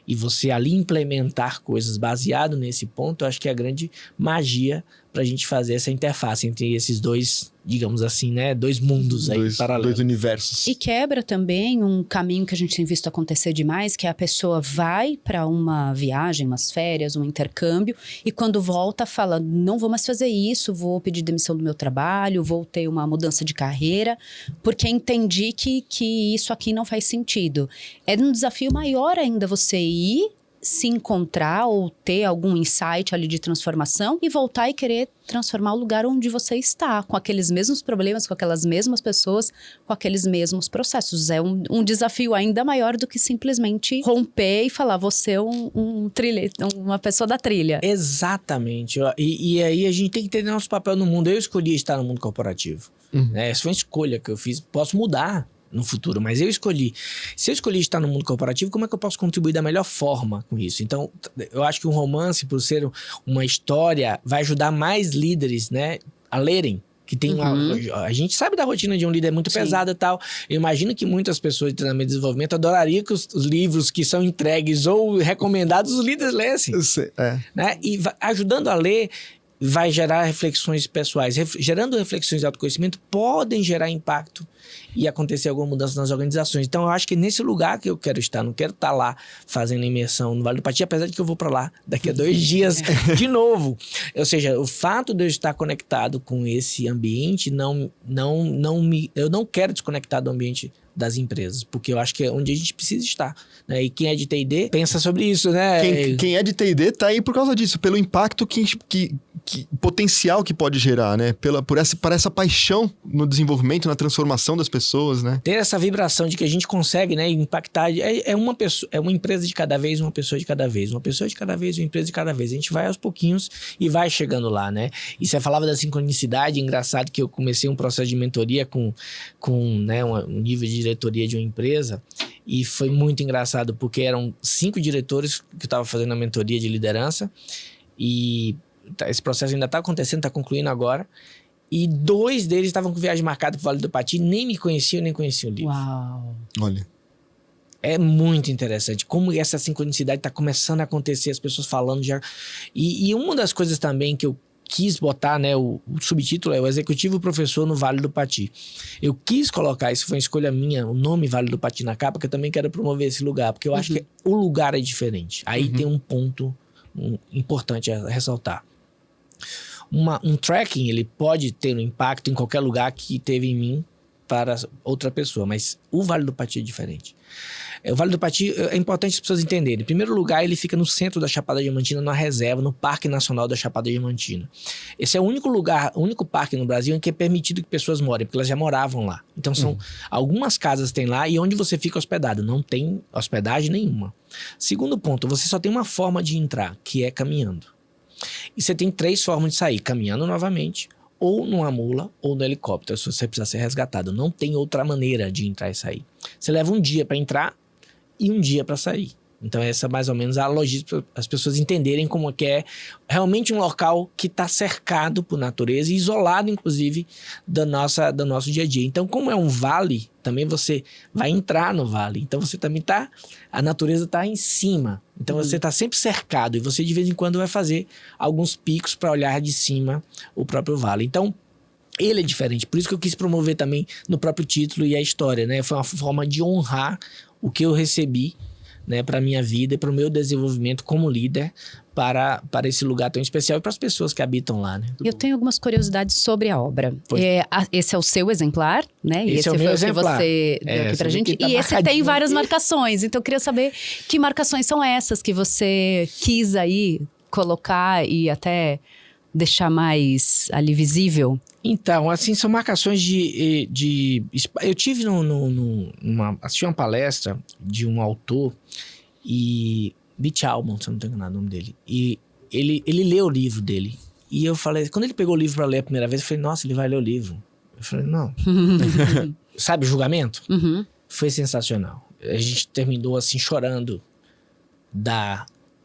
e você ali implementar coisas baseado nesse ponto, eu acho que é a grande magia para a gente fazer essa interface entre esses dois, digamos assim, né, dois mundos aí paralelos. Dois universos. E quebra também um caminho que a gente tem visto acontecer demais, que é a pessoa vai para uma viagem, umas férias, um intercâmbio, e quando volta fala, não vou mais fazer isso, vou pedir demissão do meu trabalho, vou ter uma mudança de carreira, porque entendi que isso aqui não faz sentido. É um desafio maior ainda você ir, se encontrar ou ter algum insight ali de transformação e voltar e querer transformar o lugar onde você está, com aqueles mesmos problemas, com aquelas mesmas pessoas, com aqueles mesmos processos. É um desafio ainda maior do que simplesmente romper e falar, você é uma pessoa da trilha. Exatamente. E aí a gente tem que entender nosso papel no mundo. Eu escolhi estar no mundo corporativo. Essa foi uma escolha que eu fiz. Posso mudar no futuro, mas eu escolhi. Se eu escolhi estar no mundo corporativo, como é que eu posso contribuir da melhor forma com isso? Então, eu acho que um romance, por ser uma história, vai ajudar mais líderes, né, a lerem. Que tem a gente sabe da rotina de um líder muito pesada e tal. Eu imagino que muitas pessoas de treinamento e desenvolvimento adorariam que os livros que são entregues ou recomendados, os líderes lessem. Eu sei, né? E ajudando a ler, vai gerar reflexões pessoais. Gerando reflexões de autoconhecimento, podem gerar impacto e acontecer alguma mudança nas organizações. Então, eu acho que nesse lugar que eu quero estar, não quero estar lá fazendo imersão no Vale do Pati, apesar de que eu vou para lá daqui a 2 dias de novo. Ou seja, o fato de eu estar conectado com esse ambiente, eu não quero desconectar do ambiente das empresas, porque eu acho que é onde a gente precisa estar, né? E quem é de T&D pensa sobre isso, né? Quem é de T&D tá aí por causa disso, pelo impacto potencial que pode gerar, né? Por essa paixão no desenvolvimento, na transformação das pessoas, né? Ter essa vibração de que a gente consegue, né, impactar, é uma empresa de cada vez, uma pessoa de cada vez, uma pessoa de cada vez, uma empresa de cada vez. A gente vai aos pouquinhos e vai chegando lá, né? E você falava da sincronicidade, engraçado que eu comecei um processo de mentoria com né, um nível de diretoria de uma empresa, E foi muito engraçado, porque eram 5 diretores que estavam fazendo a mentoria de liderança. E esse processo ainda está acontecendo, está concluindo agora. E 2 deles estavam com viagem marcada para o Vale do Pati, nem me conheciam, nem conheciam o livro. Uau! Olha. É muito interessante como essa sincronicidade está começando a acontecer, as pessoas falando já. E uma das coisas também que eu quis botar, né, o subtítulo é o Executivo Professor no Vale do Pati. Eu quis colocar, isso foi uma escolha minha, o nome Vale do Pati na capa, porque eu também quero promover esse lugar, porque eu acho que o lugar é diferente. Aí tem um ponto importante a ressaltar. Um tracking, ele pode ter um impacto em qualquer lugar que teve em mim para outra pessoa, mas o Vale do Pati é diferente. O Vale do Pati, é importante as pessoas entenderem. Em primeiro lugar, ele fica no centro da Chapada Diamantina, na reserva, no Parque Nacional da Chapada Diamantina. Esse é o único lugar, o único parque no Brasil em que é permitido que pessoas morem, porque elas já moravam lá. Então, são algumas casas tem lá e onde você fica hospedado. Não tem hospedagem nenhuma. Segundo ponto, você só tem uma forma de entrar, que é caminhando. E você tem 3 formas de sair, caminhando novamente, ou numa mula, ou no helicóptero, se você precisar ser resgatado. Não tem outra maneira de entrar e sair. Você leva um dia para entrar e um dia para sair. Então essa é mais ou menos a logística, para as pessoas entenderem como é que é realmente um local que está cercado por natureza e isolado, inclusive, do nosso dia a dia. Então, como é um vale, também você vai entrar no vale. Então você também a natureza está em cima. Então você está sempre cercado e você de vez em quando vai fazer alguns picos para olhar de cima o próprio vale. Então, ele é diferente. Por isso que eu quis promover também no próprio título e a história, né? Foi uma forma de honrar o que eu recebi, né, para a minha vida e para o meu desenvolvimento como líder para esse lugar tão especial e para as pessoas que habitam lá, né? Eu tenho algumas curiosidades sobre a obra. Esse é o seu exemplar, né? Esse é o meu exemplar. Que você deu aqui pra gente. Tá e esse tem várias marcações. Então eu queria saber que marcações são essas que você quis aí colocar e até deixar mais ali visível. Então, assim, são marcações eu tive assisti uma palestra de um autor, e Mitch Albom, se eu não tenho enganado o nome dele, e ele leu o livro dele, e eu falei, quando ele pegou o livro para ler a primeira vez, eu falei, nossa, ele vai ler o livro. Eu falei, não. Sabe o julgamento? Foi sensacional. A gente terminou assim, chorando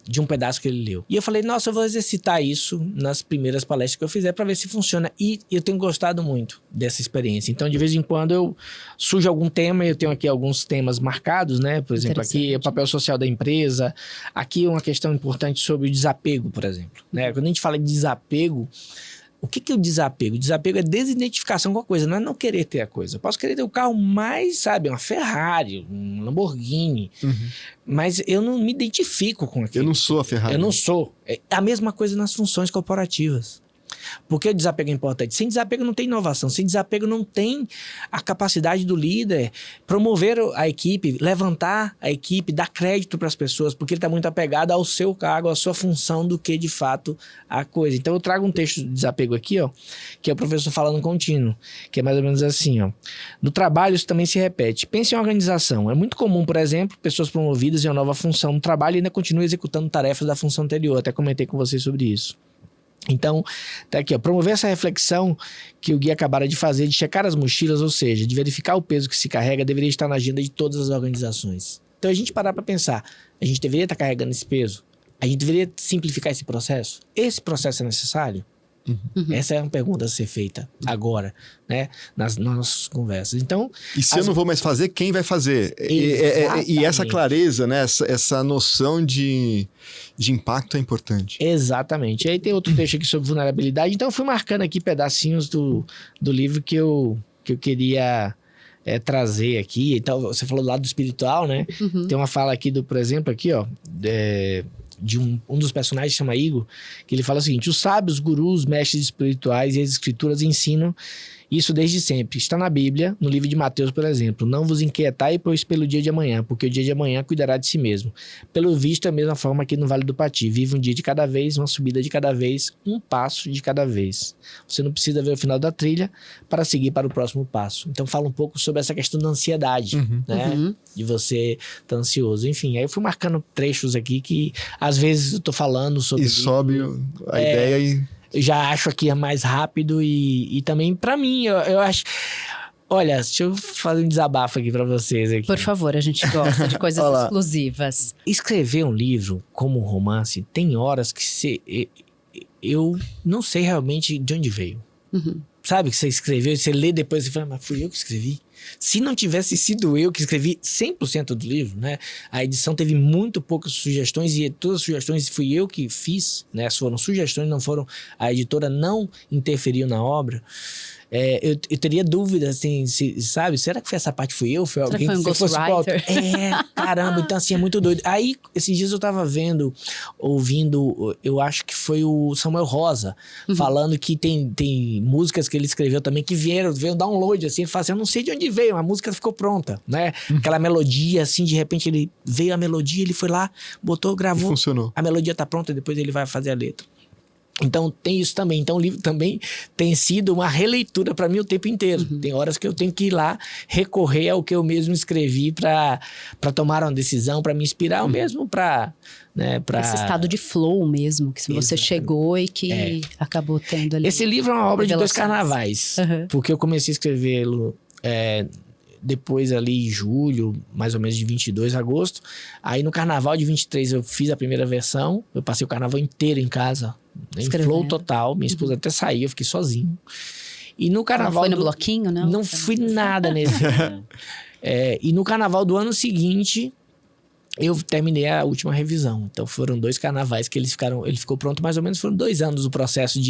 de um pedaço que ele leu. E eu falei, nossa, eu vou exercitar isso nas primeiras palestras que eu fizer para ver se funciona. E eu tenho gostado muito dessa experiência. Então, de vez em quando, surge algum tema, eu tenho aqui alguns temas marcados, né? Por exemplo, aqui é o papel social da empresa. Aqui uma questão importante sobre o desapego, por exemplo, né? Quando a gente fala de desapego, o que é o desapego? O desapego é desidentificação com a coisa, não é não querer ter a coisa. Eu posso querer ter o carro mais, sabe, uma Ferrari, um Lamborghini, mas eu não me identifico com aquilo. Eu não sou a Ferrari. Eu não sou. É a mesma coisa nas funções corporativas. Porque o desapego é importante. Sem desapego não tem inovação. Sem desapego não tem a capacidade do líder promover a equipe, levantar a equipe, dar crédito para as pessoas, porque ele está muito apegado ao seu cargo, à sua função, do que de fato a coisa. Então eu trago um texto de desapego aqui, ó, que é o professor falando contínuo, que é mais ou menos assim, ó. No trabalho isso também se repete. Pense em organização. É muito comum, por exemplo, pessoas promovidas em uma nova função no trabalho e ainda continuam executando tarefas da função anterior. Até comentei com vocês sobre isso. Então, tá aqui, ó, promover essa reflexão que o Gui acabara de fazer, de checar as mochilas, ou seja, de verificar o peso que se carrega, deveria estar na agenda de todas as organizações. Então, a gente parar para pensar, a gente deveria estar carregando esse peso? A gente deveria simplificar esse processo? Esse processo é necessário? Essa é uma pergunta a ser feita agora, né? Nas nossas conversas. Então, e se eu não vou mais fazer, quem vai fazer? E essa clareza, né? Essa noção de impacto é importante. Exatamente. E aí tem outro texto aqui sobre vulnerabilidade. Então eu fui marcando aqui pedacinhos do livro que eu queria trazer aqui. Então, você falou do lado espiritual, né? Tem uma fala aqui por exemplo, aqui, ó, de um dos personagens, chama Igor, que ele fala o seguinte: os sábios, gurus, mestres espirituais e as escrituras ensinam isso desde sempre. Está na Bíblia, no livro de Mateus, por exemplo. Não vos inquietai, pois, pelo dia de amanhã, porque o dia de amanhã cuidará de si mesmo. Pelo visto, é a mesma forma aqui no Vale do Pati. Vive um dia de cada vez, uma subida de cada vez, um passo de cada vez. Você não precisa ver o final da trilha para seguir para o próximo passo. Então, fala um pouco sobre essa questão da ansiedade, né? De você estar ansioso. Enfim, aí eu fui marcando trechos aqui que, às vezes, eu tô falando sobre... E sobe a ideia e... Eu já acho aqui é mais rápido e também, para mim, eu acho... Olha, deixa eu fazer um desabafo aqui pra vocês. Aqui. Por favor, a gente gosta de coisas exclusivas. Escrever um livro como um romance, tem horas que eu não sei realmente de onde veio. Uhum. Sabe, que você escreveu, você lê depois e fala, mas fui eu que escrevi? Se não tivesse sido eu que escrevi 100% do livro, né? A edição teve muito poucas sugestões e todas as sugestões fui eu que fiz, né? Foram sugestões, não foram... A editora não interferiu na obra. Eu teria dúvida, assim, sabe? Será que foi essa parte fui eu? Foi alguém que foi um que fosse ghostwriter? Caramba, então assim, é muito doido. Aí, esses dias eu tava ouvindo, eu acho que foi o Samuel Rosa, falando que tem músicas que ele escreveu também que veio um download, assim, ele fala assim, eu não sei de onde veio, a música ficou pronta, né? Aquela melodia, assim, de repente ele veio a melodia, ele foi lá, botou, gravou. E funcionou. A melodia tá pronta, depois ele vai fazer a letra. Então tem isso também. Então o livro também tem sido uma releitura para mim o tempo inteiro. Tem horas que eu tenho que ir lá recorrer ao que eu mesmo escrevi para tomar uma decisão, para me inspirar, ou mesmo para... Né, esse estado de flow mesmo, que você chegou e que acabou tendo ali. Esse livro é uma obra de 2 carnavais, porque eu comecei a escrevê-lo depois ali em julho, mais ou menos de 22 de agosto. Aí no carnaval de 23 eu fiz a primeira versão, eu passei o carnaval inteiro em casa, em flow total, minha esposa até saiu, eu fiquei sozinho. E no carnaval... Foi no bloquinho, não? Não fui nada nesse. E no carnaval do ano seguinte, eu terminei a última revisão. Então foram 2 carnavais que ele ficou pronto, mais ou menos foram 2 anos o processo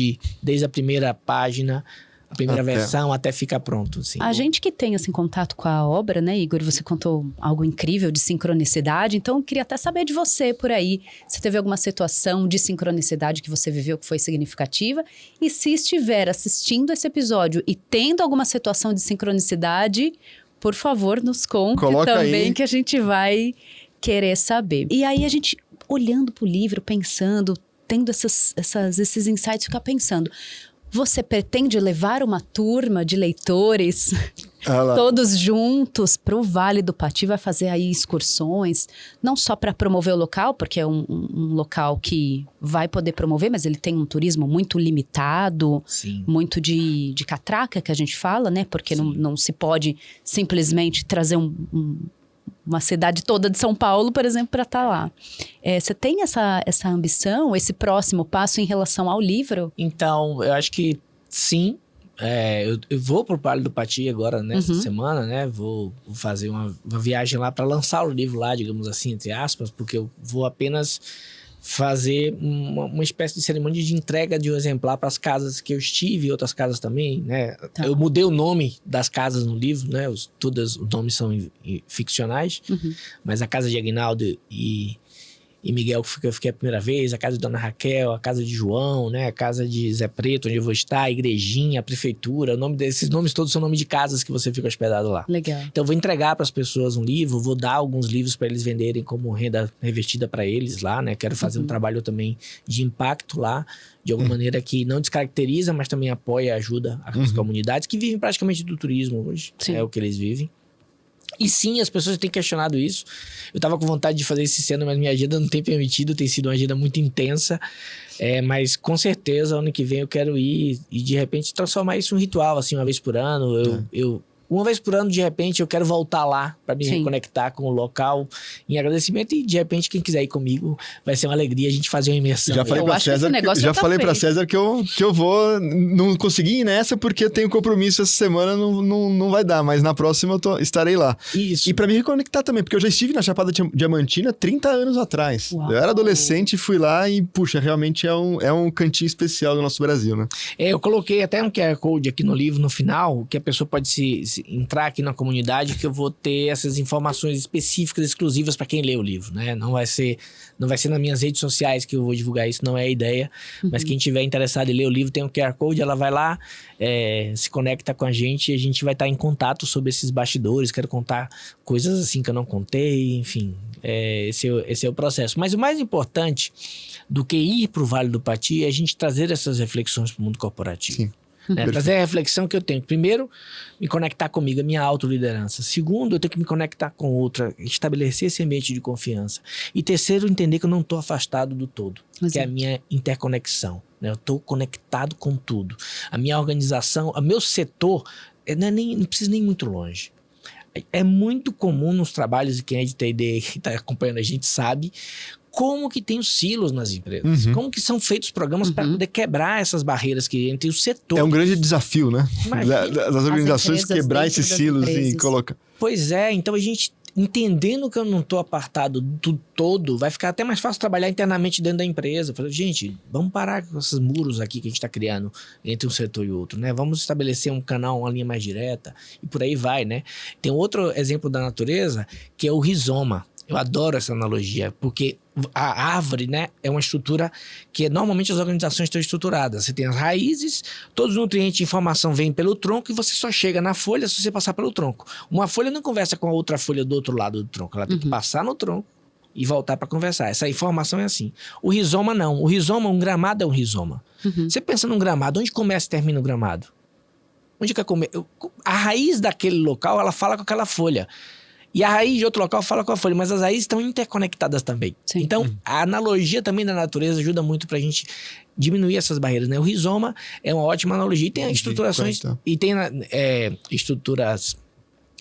desde a primeira página, a primeira versão, até ficar pronto. Assim. A gente que tem, assim, contato com a obra, né, Igor? Você contou algo incrível de sincronicidade. Então, eu queria até saber de você por aí. Se teve alguma situação de sincronicidade que você viveu que foi significativa. E se estiver assistindo esse episódio e tendo alguma situação de sincronicidade, por favor, nos conte também, que a gente vai querer saber. E aí, a gente, olhando pro livro, pensando, tendo esses insights, ficar pensando... Você pretende levar uma turma de leitores, todos juntos, para o Vale do Pati? Vai fazer aí excursões, não só para promover o local, porque é um local que vai poder promover, mas ele tem um turismo muito limitado, muito de catraca, que a gente fala, né? Porque não se pode simplesmente trazer uma cidade toda de São Paulo, por exemplo, para estar lá. Você tem essa ambição, esse próximo passo em relação ao livro? Então, eu acho que sim. Eu vou para o Vale do Pati agora, nessa semana, né? Vou fazer uma viagem lá para lançar o livro lá, digamos assim, entre aspas, porque eu vou apenas fazer uma espécie de cerimônia de entrega de um exemplar para as casas que eu estive e outras casas também, né? Eu mudei o nome das casas no livro, né? Todos os nomes são ficcionais, mas a casa de Aguinaldo e Miguel, que eu fiquei a primeira vez, a casa de Dona Raquel, a casa de João, né? A casa de Zé Preto, onde eu vou estar, a igrejinha, a prefeitura, o nome desses nomes todos são nomes de casas que você fica hospedado lá. Legal. Então eu vou entregar para as pessoas um livro, vou dar alguns livros para eles venderem como renda revestida para eles lá, né? Quero fazer um trabalho também de impacto lá, de alguma maneira que não descaracteriza, mas também apoia e ajuda as comunidades que vivem praticamente do turismo hoje. É o que eles vivem. E sim, as pessoas têm questionado isso. Eu tava com vontade de fazer esse ano, mas minha agenda não tem permitido. Tem sido uma agenda muito intensa. Mas com certeza, ano que vem eu quero ir e de repente transformar isso em um ritual, assim, uma vez por ano. Uma vez por ano, de repente, eu quero voltar lá para me reconectar com o local em agradecimento. E, de repente, quem quiser ir comigo, vai ser uma alegria a gente fazer uma imersão. Já falei para César que eu vou... Não consegui ir nessa porque eu tenho compromisso essa semana, não vai dar. Mas na próxima estarei lá. Isso. E para me reconectar também, porque eu já estive na Chapada Diamantina 30 anos atrás. Uau. Eu era adolescente, fui lá e, puxa, realmente é um cantinho especial do nosso Brasil, né? Eu coloquei até um QR Code aqui no livro, no final, que a pessoa pode entrar aqui na comunidade, que eu vou ter essas informações específicas, exclusivas para quem lê o livro, né? Não vai ser nas minhas redes sociais que eu vou divulgar isso, não é a ideia. Mas quem tiver interessado em ler o livro, tem um QR Code, ela vai lá, se conecta com a gente e a gente vai estar em contato sobre esses bastidores. Quero contar coisas assim que eu não contei, enfim. Esse é o processo. Mas o mais importante do que ir para o Vale do Pati é a gente trazer essas reflexões para o mundo corporativo. Sim. Trazer a reflexão que eu tenho. Primeiro, me conectar comigo, a minha autoliderança. Segundo, eu tenho que me conectar com outra, estabelecer esse ambiente de confiança. E terceiro, entender que eu não estou afastado do todo, que é a minha interconexão. Né? Eu estou conectado com tudo. A minha organização, o meu setor não precisa nem ir muito longe. É muito comum nos trabalhos, e quem é de T&D que está acompanhando a gente sabe, como que tem os silos nas empresas. Como que são feitos programas para poder quebrar essas barreiras que entre os setores. É um grande desafio, né? Imagina. Das organizações empresas quebrar dentro esses das silos empresas. e colocar. Pois é, então a gente, entendendo que eu não estou apartado do todo, vai ficar até mais fácil trabalhar internamente dentro da empresa. Falar, gente, vamos parar com esses muros aqui que a gente está criando entre um setor e outro, né? Vamos estabelecer um canal, uma linha mais direta e por aí vai, né? Tem outro exemplo da natureza que é o rizoma. Eu adoro essa analogia, porque a árvore, né, é uma estrutura que normalmente as organizações estão estruturadas. Você tem as raízes, todos os nutrientes e informação vêm pelo tronco e você só chega na folha se você passar pelo tronco. Uma folha não conversa com a outra folha do outro lado do tronco, ela tem que passar no tronco e voltar para conversar. Essa informação é assim. O rizoma não. O rizoma, um gramado é um rizoma. Você pensa num gramado, onde começa e termina o gramado? Onde que a raiz daquele local, ela fala com aquela folha. E a raiz de outro local fala com a folha, mas as raízes estão interconectadas também. Sim. Então, a analogia também da natureza ajuda muito pra gente diminuir essas barreiras, né? O rizoma é uma ótima analogia. E tem estruturações, e tem estruturas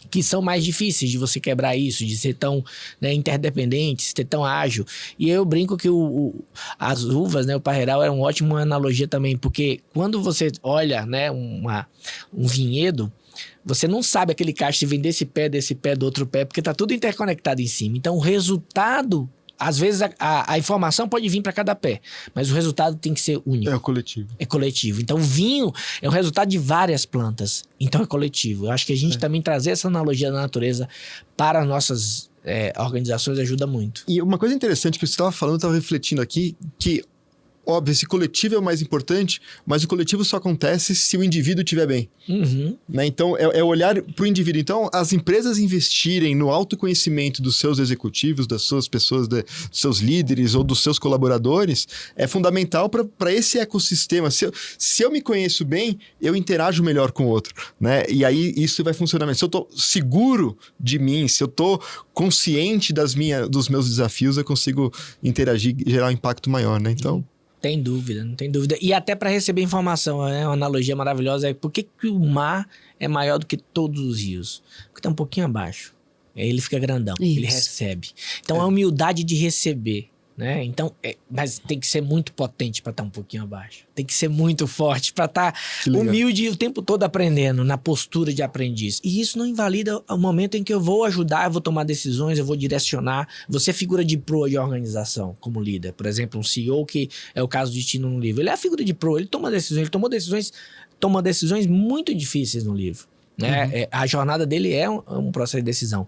que são mais difíceis de você quebrar isso, de ser tão, né, interdependente, ser tão ágil. E eu brinco que as uvas, né, o parreiral é uma ótima analogia também, porque quando você olha, né, um vinhedo, você não sabe aquele cacho se vem desse pé, do outro pé, porque tá tudo interconectado em cima. Então, o resultado, às vezes a informação pode vir para cada pé, mas o resultado tem que ser único. É o coletivo. É coletivo. Então, o vinho é o resultado de várias plantas. Então, é coletivo. Eu acho que a gente também trazer essa analogia da natureza para as nossas organizações ajuda muito. E uma coisa interessante que você estava falando, eu estava refletindo aqui, que, óbvio, esse coletivo é o mais importante, mas o coletivo só acontece se o indivíduo estiver bem. Né? Então, é olhar para o indivíduo. Então, as empresas investirem no autoconhecimento dos seus executivos, das suas pessoas, dos seus líderes ou dos seus colaboradores, é fundamental para esse ecossistema. Se eu me conheço bem, eu interajo melhor com o outro. Né? E aí, isso vai funcionar melhor. Se eu estou seguro de mim, se eu estou consciente dos meus desafios, eu consigo interagir e gerar um impacto maior. Né? Então... Tem dúvida, não tem dúvida. E até para receber informação, né? Uma analogia maravilhosa é por que o mar é maior do que todos os rios? Porque está um pouquinho abaixo. Aí ele fica grandão, Isso. ele recebe. Então, a humildade de receber, né? Então, mas tem que ser muito potente para estar um pouquinho abaixo. Tem que ser muito forte para estar humilde o tempo todo aprendendo, na postura de aprendiz. E isso não invalida o momento em que eu vou ajudar, eu vou tomar decisões, eu vou direcionar. Você é figura de proa de organização como líder. Por exemplo, um CEO, que é o caso de Tino no livro. Ele é a figura de proa, ele toma decisões, toma decisões muito difíceis no livro. Né? A jornada dele é um processo de decisão.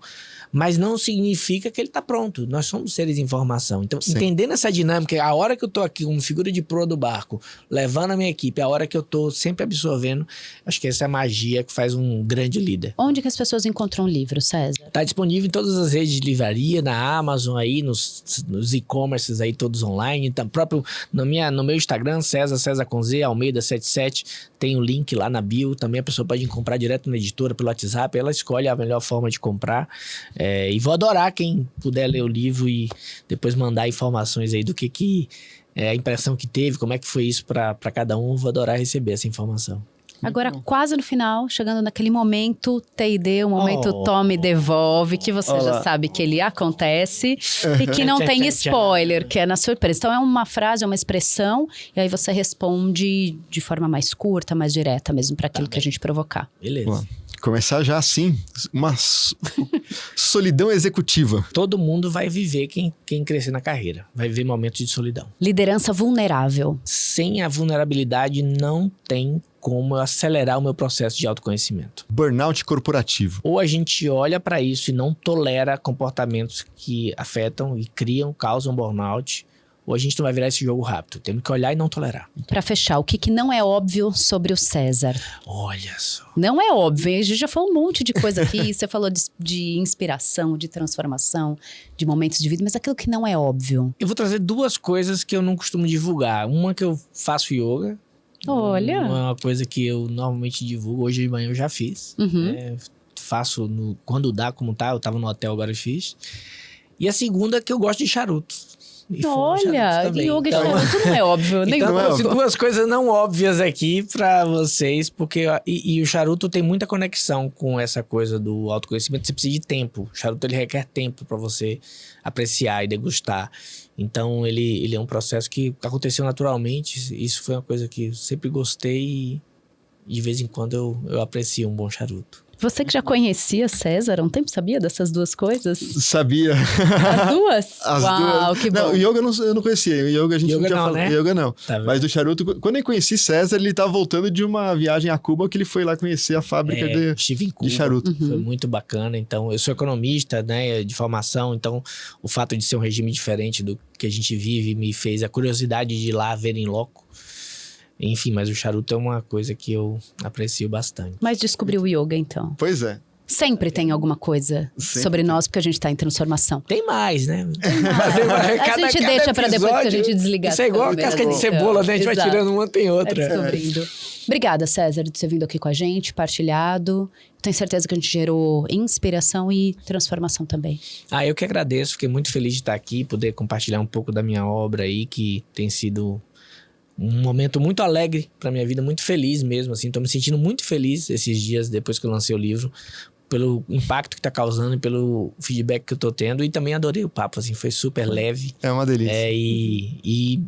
Mas não significa que ele está pronto. Nós somos seres de informação. Então, entendendo essa dinâmica, a hora que eu estou aqui como figura de proa do barco, levando a minha equipe, a hora que eu estou sempre absorvendo, acho que essa é a magia que faz um grande líder. Onde que as pessoas encontram o livro, César? Está disponível em todas as redes de livraria, na Amazon, aí, nos e-commerces aí todos online. Tá próprio no meu Instagram, César com Z, Almeida 77, tem o link lá na bio. Também a pessoa pode comprar direto na editora, pelo WhatsApp. Ela escolhe a melhor forma de comprar. E vou adorar quem puder ler o livro e depois mandar informações aí do que a impressão que teve, como é que foi isso para cada um. Vou adorar receber essa informação. Agora, quase no final, chegando naquele momento T&D, o momento Tome Devolve, que você já sabe que ele acontece e que não tem spoiler, que é na surpresa. Então, é uma frase, é uma expressão, e aí você responde de forma mais curta, mais direta mesmo, para aquilo que a gente provocar. Beleza. Boa. Começar já assim, uma solidão executiva. Todo mundo vai viver quem crescer na carreira. Vai viver momentos de solidão. Liderança vulnerável. Sem a vulnerabilidade, não tem como eu acelerar o meu processo de autoconhecimento. Burnout corporativo. Ou a gente olha para isso e não tolera comportamentos que afetam e causam burnout, ou a gente não vai virar esse jogo rápido. Temos que olhar e não tolerar. Para fechar, o que não é óbvio sobre o César? Olha só. Não é óbvio, a gente já falou um monte de coisa aqui, você falou de inspiração, de transformação, de momentos de vida, mas aquilo que não é óbvio. Eu vou trazer duas coisas que eu não costumo divulgar. Uma que eu faço yoga. Olha. Uma coisa que eu normalmente divulgo, hoje de manhã eu já fiz. Faço quando dá, como tá, eu tava no hotel agora e fiz. E a segunda é que eu gosto de charuto. e fomos charutos Olha, também. yoga e Então, charuto não é óbvio. Nem então, não é trouxe óbvio. duas coisas não óbvias aqui pra vocês, porque e o charuto tem muita conexão com essa coisa do autoconhecimento. Você precisa de tempo. O charuto ele requer tempo pra você apreciar e degustar. Então ele é um processo que aconteceu naturalmente. Isso foi uma coisa que eu sempre gostei e de vez em quando eu aprecio um bom charuto. Você que já conhecia César há um tempo, sabia dessas duas coisas? Sabia. As duas? As Uau, duas. que bom. Não, o yoga eu não conhecia. O yoga a gente Yoga não tinha não, falado. né? Yoga não. Tá vendo? Mas do charuto, quando eu conheci César, ele tava voltando de uma viagem a Cuba que ele foi lá conhecer a fábrica Estive em Cuba, charuto. Foi muito bacana. Então, eu sou economista, né, de formação. Então, o fato de ser um regime diferente do que a gente vive me fez a curiosidade de ir lá ver em loco. Enfim, mas o charuto é uma coisa que eu aprecio bastante. Mas descobriu o yoga, então. Pois é. Sempre tem alguma coisa Sempre sobre tem. nós, porque a gente tá em transformação. Tem mais, né? A gente deixa pra depois que a gente desligar. Isso é igual a câmera, casca de então. cebola, né? A gente vai Exato. tirando uma, tem Vai outra. descobrindo. Obrigada, César, de ter vindo aqui com a gente, partilhado. Tenho certeza que a gente gerou inspiração e transformação também. Eu que agradeço. Fiquei muito feliz de estar aqui, poder compartilhar um pouco da minha obra aí, que tem sido um momento muito alegre pra minha vida, muito feliz mesmo, assim. Tô me sentindo muito feliz esses dias depois que eu lancei o livro, pelo impacto que tá causando e pelo feedback que eu tô tendo. E também adorei o papo, assim, foi super leve. É uma delícia. E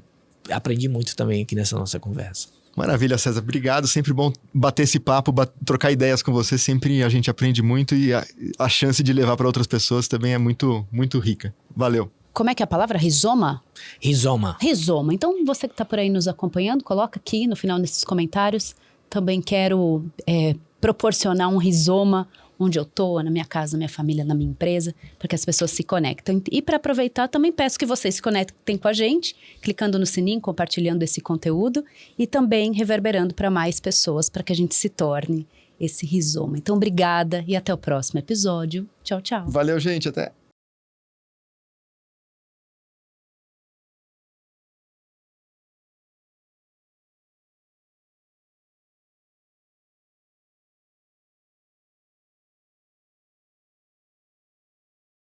aprendi muito também aqui nessa nossa conversa. Maravilha, César. Obrigado. Sempre bom bater esse papo, trocar ideias com você. Sempre a gente aprende muito e a chance de levar para outras pessoas também é muito, muito rica. Valeu. Como é que é a palavra? Rizoma? Rizoma. Rizoma. Então, você que está por aí nos acompanhando, coloca aqui no final desses comentários. Também quero proporcionar um rizoma onde eu tô, na minha casa, na minha família, na minha empresa, para que as pessoas se conectem. E para aproveitar, também peço que vocês se conectem com a gente, clicando no sininho, compartilhando esse conteúdo e também reverberando para mais pessoas, para que a gente se torne esse rizoma. Então, obrigada e até o próximo episódio. Tchau, tchau. Valeu, gente. Até.